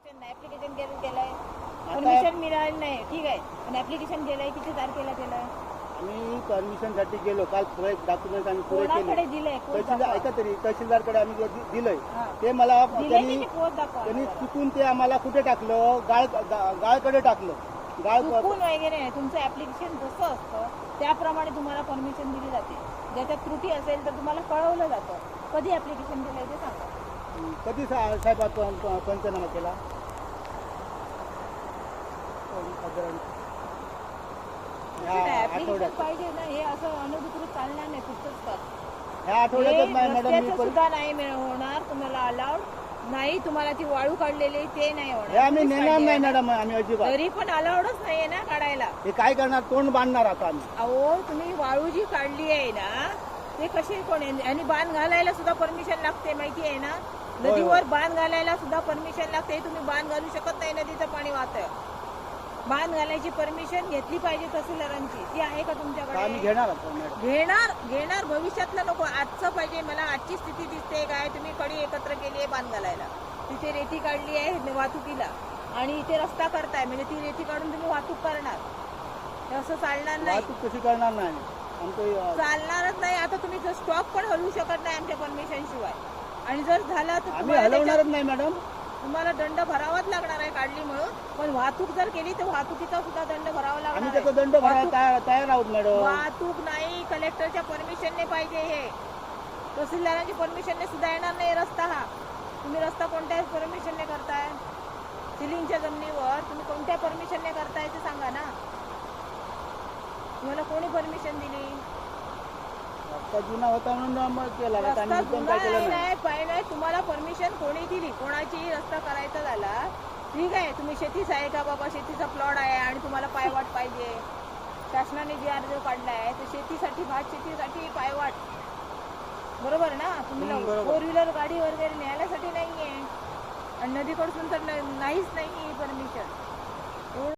Permission नाही, application केलंय, permission मिळाली नाही, ठीक आहे, पण ऍप्लिकेशन केलंय, किती तारखेला केलंय? आम्ही परमिशन साठी गेलो काल, पुरे डॉक्युमेंट आम्ही पुरे कोणाकडे केले. दिलंय? तहसीलदार ऐका तरी तहसीलदारकडे आम्ही दिलंय. हा. ते मला दिलंय त्यांनी की ते पोस्ट दाखवा त्यांनी आम्हाला. चुकून ते आम्हाला कुठे टाकलं, गाळकडे टाकलं. चुकून वगैरे नाही, तुमचं ऍप्लिकेशन जसं असतं त्याप्रमाणे तुम्हाला परमिशन दिली जाते. ज्याच्यात त्रुटी असेल तर तुम्हाला कळवलं जातं. कधी ऍप्लिकेशन दिलंय ते सांगा. कधी साहेब पंचनामा केला? ऍप्लिकेशन पाहिजे ना, हे असं अनधिकृत चालणार नाही. पुस्तक ह्या आठवड्यातच नाही मॅडम. मी सुद्धा नाही होणार तुम्हाला अलाउड नाही. तुम्हाला ती वाळू काढलेली ते नाही हे होणार. आम्ही नेणार नाही मॅडम, आम्ही अजिबात. तरी पण अलाउडच नाहीये ना काढायला. हे काय करणार? तोंड बांधणार आता आम्ही. अहो, तुम्ही वाळू जी काढली आहे ना, ते कसे कोण आणि बांध घालायला सुद्धा परमिशन लागते, माहिती आहे ना? नदीवर बांध घालायला सुद्धा परमिशन लागते. तुम्ही बांध घालू शकत नाही, नदीचं पाणी वाहतंय. बांध घालायची परमिशन घेतली पाहिजे तहसीलदारांची. ती आहे का तुमच्याकडे? आम्ही घेणार आहोत मॅडम. घेणार भविष्यातलं नको, आजचं पाहिजे मला. आजची स्थिती दिसते काय? तुम्ही कडी एकत्र केली आहे बांध घालायला, तिथे रेती काढली आहे वाहतुकीला, आणि इथे रस्ता करताय, म्हणजे ती रेती काढून तुम्ही वाहतूक करणार. हे असं चालणार नाही. वाहतूक कशी करणार नाही? चालणारच नाही. आता तुम्ही स्टॉक पण हलवू शकत नाही आमच्या परमिशन शिवाय. आणि जर झाला तर आम्ही हलवणारच नाही मॅडम. तुम्हाला दंड भरावाच लागणार आहे काढली म्हणून. पण वाहतूक जर केली तर वाहतुकीचा सुद्धा दंड भरावा लागणार. आम्ही त्याचा दंड भरायला तयार आहोत मॅडम. वाहतूक नाही, कलेक्टरच्या परमिशनने पाहिजे. हे तहसीलदारांची परमिशनने सुद्धा येणार नाही रस्ता हा. तुम्ही रस्ता कोणत्या परमिशनने करताय? सिलिंगच्या जमिनीवर तुम्ही कोणत्या परमिशनने करताय ते सांगा ना. तुम्हाला कोणी परमिशन दिली? रस्ता जुना होता म्हणून मग केला. रस्ता जुना नाही, तुम्हाला परमिशन कोणी दिली? कोणाची रस्ता करायचा झाला, ठीक आहे, तुम्ही शेतीच आहे का बाबा, शेतीचा प्लॉट आहे आणि तुम्हाला पायवाट पाहिजे, शासनाने जी अर्ज काढलाय तर शेतीसाठी, भात शेतीसाठी पायवाट, बरोबर ना? तुम्ही 4 व्हीलर गाडी वगैरे न्यायसाठी नाहीये, आणि नदीकडून तर नाहीच नाही परमिशन.